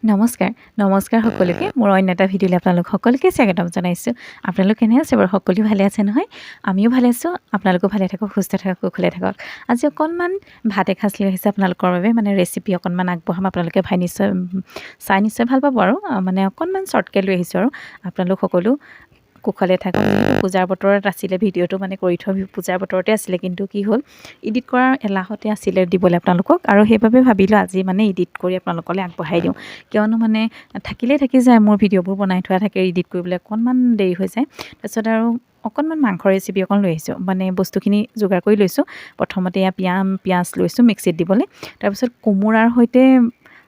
নমস্কাৰ সকলোকে মোৰ অন্য এটা ভিডিঅ'লৈ আপোনালোক সকলোকে স্বাগতম জনাইছোঁ। আপোনালোক কেনে আছে বাৰু? সকলো ভালে আছে নহয়? আমিও ভালে আছোঁ। আপোনালোকো ভালে থাকক, সুস্থ থাকক, কুশলে থাকক। আজি অকণমান ভাত এসাঁজ লৈ আহিছে আপোনালোকৰ বাবে, মানে ৰেচিপি অকণমান আগবঢ়াম। আপোনালোকে চাই নিশ্চয় ভাল পাব আৰু মানে অকণমান শ্বৰ্টকৈ লৈ আহিছোঁ আৰু আপোনালোক সকলো কুশলে থাকক। যিহেতু পূজাৰ বতৰত আছিলে ভিডিঅ'টো, মানে কৰি থোৱা পূজাৰ বতৰতে আছিলে, কিন্তু কি হ'ল এডিট কৰাৰ এলাহতে আছিলে দিবলৈ আপোনালোকক, আৰু সেইবাবে ভাবিলোঁ আজি মানে এডিট কৰি আপোনালোকলৈ আগবঢ়াই দিওঁ। কিয়নো মানে থাকি যায়, মোৰ ভিডিঅ'বোৰ বনাই থোৱা থাকে, এডিট কৰিবলৈ অকণমান দেৰি হৈ যায়। তাৰপিছত আৰু অকণমান মাংস ৰেচিপি অকণ লৈ আহিছোঁ, মানে বস্তুখিনি যোগাৰ কৰি লৈছোঁ। প্ৰথমতে পিঁয়াজ লৈছোঁ মিক্সিত দিবলৈ। তাৰপিছত কোমোৰাৰ সৈতে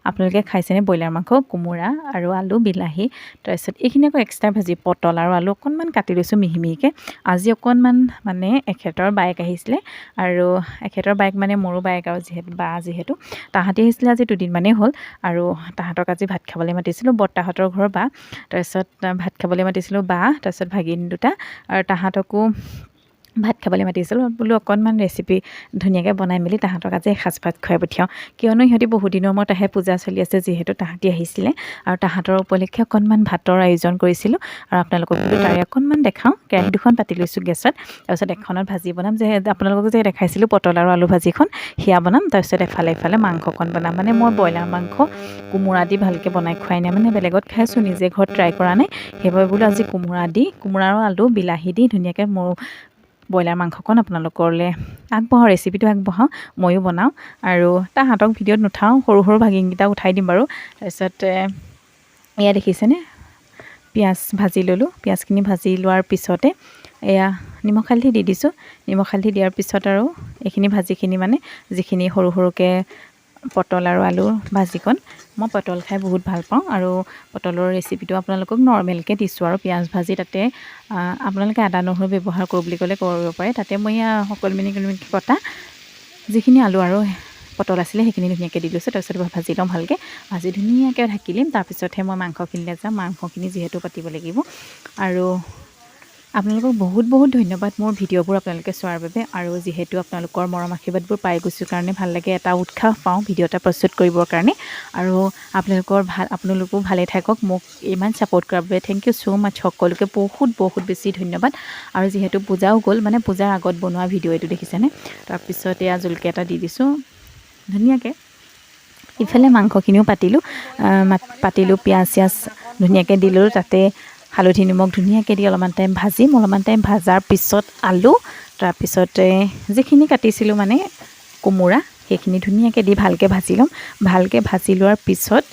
আপোনালোকে খাইছেনে ব্ৰইলাৰ মাংস, কোমোৰা আৰু আলু, বিলাহী, তাৰপিছত এইখিনি আকৌ এক্সট্ৰা ভাজি, পটল আৰু আলু অকণমান কাটি লৈছোঁ মিহি মিহিকৈ। আজি অকণমান মানে এখেতৰ বাইক আহিছিলে, আৰু এখেতৰ বাইক মানে মোৰো বাইক, আৰু যিহেতু তাহাঁতি আহিছিলে আজি দুদিনমানেই হ'ল, আৰু তাহাঁতক আজি ভাত খাবলৈ মাতিছিলোঁ, বৰ্তাহঁতৰ ঘৰৰ বা। তাৰপিছত ভাত খাবলৈ মাতিছিলোঁ বা, তাৰপিছত ভাগিন দুটা, আৰু তাহাঁতকো ভাত খাবলৈ মাতিছিলোঁ। বোলো অকণমান ৰেচিপি ধুনীয়াকৈ বনাই মেলি তাহাঁতক আজি এসাঁজ ভাত খুৱাই পঠিয়াওঁ। কিয়নো সিহঁতি বহুত দিনৰ মূৰত পূজা চলি আছে, যিহেতু তাহাঁতি আহিছিলে, আৰু তাহাঁতৰ উপলক্ষে অকণমান ভাতৰ আয়োজন কৰিছিলোঁ। আৰু আপোনালোকক বোলো তাৰে অকণমান দেখাওঁ। কেৰাহী দুখন পাতি লৈছোঁ গেছত, তাৰপিছত এখনত ভাজি বনাম, আপোনালোকক যে দেখাইছিলোঁ পটল আৰু আলু ভাজিখন, সেয়া বনাম। তাৰপিছত এফালে মাংসকণ বনাম। মানে মই ব্ৰইলাৰ মাংস কোমোৰা দি ভালকৈ বনাই খুৱাই নাই, মানে বেলেগত খাইছোঁ, নিজে ঘৰত ট্ৰাই কৰা নাই। সেইবাবে বোলো আজি কোমোৰা আৰু আলু, বিলাহী দি ধুনীয়াকৈ মোৰ ব্ৰইলাৰ মাংসকণ আপোনালোকলৈ আগবঢ়াওঁ, ৰেচিপিটো আগবঢ়াওঁ, ময়ো বনাওঁ। আৰু তাহাঁতক ভিডিঅ'ত নুঠাওঁ, সৰু ভাগিনকেইটা উঠাই দিম বাৰু। তাৰপিছত এয়া দেখিছেনে, পিঁয়াজ ভাজি ল'লোঁ। পিঁয়াজখিনি ভাজি লোৱাৰ পিছতে এয়া নিমখ হালধি দি দিছোঁ। নিমখ হালধি দিয়াৰ পিছত আৰু এইখিনি ভাজিখিনি, মানে যিখিনি সৰুকৈ পটল আৰু আলুৰ ভাজিকণ, মই পটল খাই বহুত ভাল পাওঁ, আৰু পটলৰ ৰেচিপিটো আপোনালোকক নৰ্মেলকৈ দিছোঁ। আৰু পিঁয়াজ ভাজি তাতে আপোনালোকে আদা নহৰু ব্যৱহাৰ কৰোঁ বুলি ক'লে কৰিব পাৰে। তাতে মই কলমিনিকৈ কটা যিখিনি আলু আৰু পটল আছিলে সেইখিনি ধুনীয়াকৈ দি লৈছোঁ। তাৰপিছত ভাজি ল'ম ভালকৈ, ভাজি ধুনীয়াকৈ ঢাকি দিম। তাৰপিছতহে মই মাংসখিনিলৈ যাম। মাংসখিনি যিহেতু কাটিব লাগিব। আৰু আপোনালোকক বহুত ধন্যবাদ মোৰ ভিডিঅ'বোৰ আপোনালোকে চোৱাৰ বাবে, আৰু যিহেতু আপোনালোকৰ মৰম আশীৰ্বাদবোৰ পাই গৈছোঁ কাৰণে ভাল লাগে, এটা উৎসাহ পাওঁ ভিডিঅ' এটা প্ৰস্তুত কৰিবৰ কাৰণে। আৰু আপোনালোকো ভালে থাকক, মোক ইমান ছাপোৰ্ট কৰাৰ বাবে থেংক ইউ ছ' মাছ। সকলোকে বহুত বেছি ধন্যবাদ। আৰু যিহেতু পূজাও গ'ল, মানে পূজাৰ আগত বনোৱা ভিডিঅ' এইটো দেখিছেনে। তাৰপিছত এয়া জলকীয়া এটা দি দিছোঁ ধুনীয়াকৈ। ইফালে মাংসখিনিও পাতিলোঁ, পিঁয়াজ চিয়াজ ধুনীয়াকৈ দিলোঁ। তাতে হালধি নিমখ ধুনীয়াকৈ দি অলপমান টাইম ভাজিম। অলপমান টাইম ভাজাৰ পিছত আলু, তাৰপিছতে যিখিনি কাটিছিলোঁ মানে কোমোৰা, সেইখিনি ধুনীয়াকৈ দি ভালকৈ ভাজি ল'ম। ভালকৈ ভাজি লোৱাৰ পিছত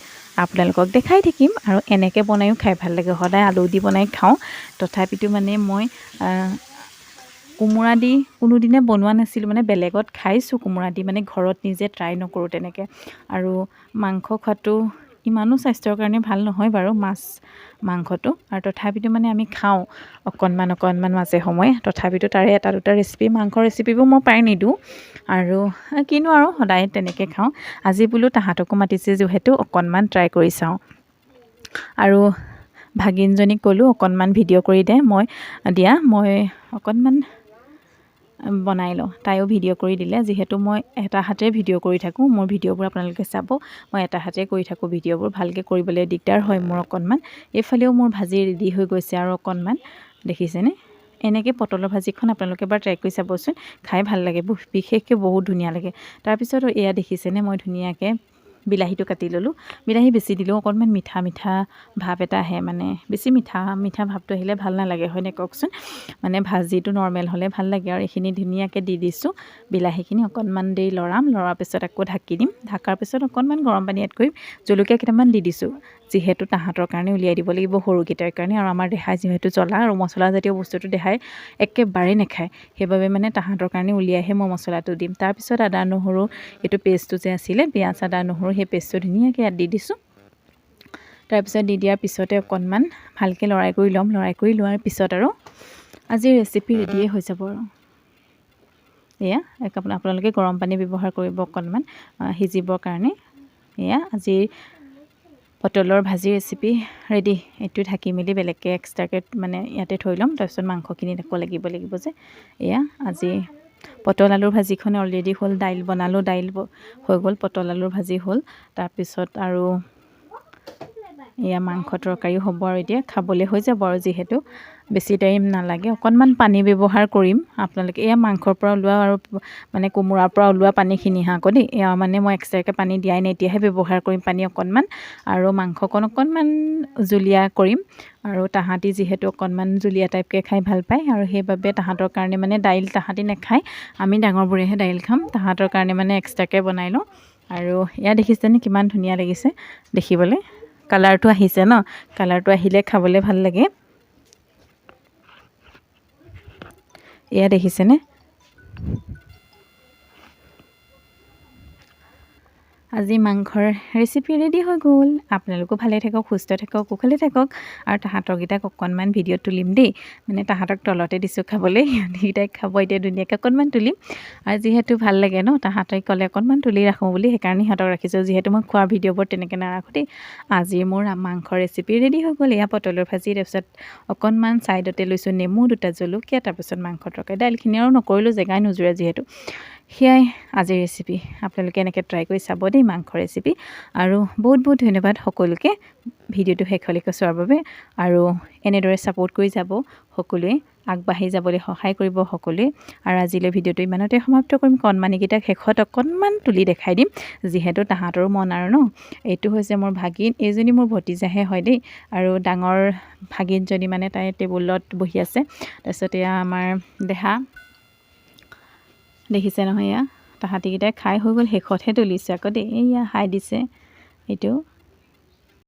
আপোনালোকক দেখাই থাকিম। আৰু এনেকৈ বনায়ো খাই ভাল লাগে, সদায় আলু দি বনাই খাওঁ। তথাপিতো মানে মই কোমোৰা দি কোনোদিনে বনোৱা নাছিলোঁ, মানে বেলেগত খাইছোঁ কোমোৰা দি, মানে ঘৰত নিজে ট্ৰাই নকৰোঁ তেনেকৈ। আৰু মাংস খোৱাটো ইমানো স্বাস্থ্যৰ কাৰণে ভাল নহয় বাৰু, মাংসটো। আৰু তথাপিতো মানে আমি খাওঁ অকণমান মাজে সময়ে। তথাপিতো তাৰে এটা দুটা ৰেচিপি, মাংসৰ ৰেচিপিবোৰ মই প্ৰায় নিদিওঁ, আৰু কিনো আৰু সদায় তেনেকৈ খাওঁ। আজি বোলো তাহাঁতকো মাতিছে যিহেতু অকণমান ট্ৰাই কৰি চাওঁ। আৰু ভাগিনজনীক ক'লোঁ অকণমান ভিডিঅ' কৰি দে, মই অকণমান বনাই লওঁ। তাইও ভিডিঅ' কৰি দিলে, যিহেতু মই এটা হাতে ভিডিঅ' কৰি থাকোঁ। মোৰ ভিডিঅ'বোৰ আপোনালোকে চাব, মই এটা হাতে কৰি থাকোঁ ভিডিঅ'বোৰ, ভালকৈ কৰিবলৈ দিগদাৰ হয় মোৰ অকণমান। এইফালেও মোৰ ভাজি ৰেডি হৈ গৈছে, আৰু অকণমান দেখিছেনে। এনেকৈ পটলৰ ভাজিখন আপোনালোকে এবাৰ ট্ৰাই কৰি চাবচোন, খাই ভাল লাগে, বিশেষকৈ বহুত ধুনীয়া লাগে। তাৰপিছত এয়া দেখিছেনে, মই ধুনীয়াকৈ বিলাহীটো কাটি ল'লোঁ। বিলাহী বেছি দিলেও অকণমান মিঠা ভাৱ এটা আহে, মানে বেছি মিঠা ভাৱটো আহিলে ভাল নালাগে, হয়নে কওকচোন। মানে ভাজিটো নৰ্মেল হ'লে ভাল লাগে। আৰু এইখিনি ধুনীয়াকৈ দি দিছোঁ। বিলাহীখিনি অকণমান দেৰি লৰাৰ পিছত আকৌ ঢাকি দিম। ঢাকাৰ পিছত অকণমান গৰম পানী এড কৰিম। জলকীয়া কেইটামান দি দিছোঁ, যিহেতু তাহাঁতৰ কাৰণে উলিয়াই দিব লাগিব, সৰুকেইটাৰ কাৰণে। আৰু আমাৰ দেহাই যিহেতু জ্বলা আৰু মছলাজাতীয় বস্তুটো দেহাই একেবাৰেই নাখায়, সেইবাবে মানে তাহাঁতৰ কাৰণে উলিয়াইহে মই মছলাটো দিম। তাৰপিছত আদা নহৰু এইটো পেষ্টটো যে আছিলে, পিঁয়াজ আদা নহৰু, সেই পেষ্টটো ধুনীয়াকৈ ইয়াত দি দিছোঁ। তাৰপিছত দি দিয়াৰ পিছতে অকণমান ভালকৈ লৰাই কৰি ল'ম। লৰাই কৰি লোৱাৰ পিছত আৰু আজিৰ ৰেচিপি ৰেডিয়ে হৈ যাব। আৰু এয়া আপোনালোকে গৰম পানী ব্যৱহাৰ কৰিব অকণমান সিজিবৰ কাৰণে। এয়া আজিৰ পটলৰ ভাজি ৰেচিপি ৰেডি। এইটো ঢাকি মেলি বেলেগকৈ এক্সট্ৰাকৈ মানে ইয়াতে থৈ ল'ম। তাৰপিছত মাংসখিনি আকৌ লাগিব যে। এয়া আজি পটল আলুৰ ভাজিখন অলৰেডি হ'ল। দাইল বনালোঁ, দাইল হৈ গ'ল, পটল আলুৰ ভাজি হ'ল। তাৰপিছত আৰু এয়া মাংস তৰকাৰীও হ'ব আৰু এতিয়া খাবলৈ হৈ যাব আৰু যিহেতু বেছি টাইম নালাগে অকণমান পানী ব্যৱহাৰ কৰিম আপোনালোকে এয়া মাংসৰ পৰা ওলোৱা আৰু মানে কোমোৰাৰ পৰা ওলোৱা পানীখিনি আকৌ দেই এয়া মানে মই এক্সট্ৰাকৈ পানী দিয়াই নাই এতিয়াহে ব্যৱহাৰ কৰিম পানী অকণমান আৰু মাংসকণ অকণমান জুলীয়া কৰিম আৰু তাহাঁতি যিহেতু অকণমান জুলীয়া টাইপকৈ খাই ভাল পায় আৰু সেইবাবে তাহাঁতৰ কাৰণে মানে দাইল তাহাঁতি নাখায় আমি ডাঙৰবোৰেহে দাইল খাম তাহাঁতৰ কাৰণে মানে এক্সট্ৰাকৈ বনাই লওঁ আৰু এয়া দেখিছেনে কিমান ধুনীয়া লাগিছে দেখিবলৈ কালাৰটো আহিছে ন কালাৰটো আহিলে খাবলৈ ভাল লাগে এয়া দেখিছেনে আজি মাংসৰ ৰেচিপি ৰেডি হৈ গ'ল আপোনালোকো ভালে থাকক সুস্থ থাকক কুশলে থাকক আৰু তাহাঁতৰকেইটাক অকণমান ভিডিঅ'ত তুলিম দেই মানে তাহাঁতক তলতে দিছোঁ খাবলৈ সিহঁতকেইটাই খাব এতিয়া ধুনীয়াকৈ অকণমান তুলিম আৰু যিহেতু ভাল লাগে ন তাহাঁতে ক'লে অকণমান তুলি ৰাখোঁ বুলি সেইকাৰণে সিহঁতক ৰাখিছোঁ যিহেতু মই খোৱাৰ ভিডিঅ'বোৰ তেনেকৈ নাৰাখোঁ দেই আজি মোৰ মাংসৰ ৰেচিপি ৰেডি হৈ গ'ল এয়া পটলৰ ভাজি তাৰপিছত অকণমান ছাইডতে লৈছোঁ নেমু 2টা জলকীয়া তাৰপিছত মাংস তৰকাৰী দাইলখিনি আৰু নকৰিলোঁ জেগাই নোজোৰে যিহেতু সেয়াই আজিৰ ৰেচিপি আপোনালোকে এনেকৈ ট্ৰাই কৰি চাব দেই মাংসৰ ৰেচিপি আৰু বহুত বহুত ধন্যবাদ সকলোকে ভিডিঅ'টো শেষলৈকে চোৱাৰ বাবে আৰু এনেদৰে ছাপোৰ্ট কৰি যাব সকলোৱে আগবাঢ়ি যাবলৈ সহায় কৰিব সকলোৱে আৰু আজিলৈ ভিডিঅ'টো ইমানতে সমাপ্ত কৰিম কণমানিকেইটাক শেষত অকণমান তুলি দেখাই দিম যিহেতু তাহাঁতৰো মন আৰু ন এইটো হৈছে মোৰ ভাগিন এইজনী মোৰ ভতিজাহে হয় দেই আৰু ডাঙৰ ভাগিনজনী মানে তাই টেবুলত বহি আছে তাৰপিছত এয়া আমাৰ দেহা দেখিছে নহয় এয়া তাহাঁতিকেইটাই খাই হৈ গ'ল শেষতহে তুলিছে আকৌ দেই এয়া হাই দিছে এইটো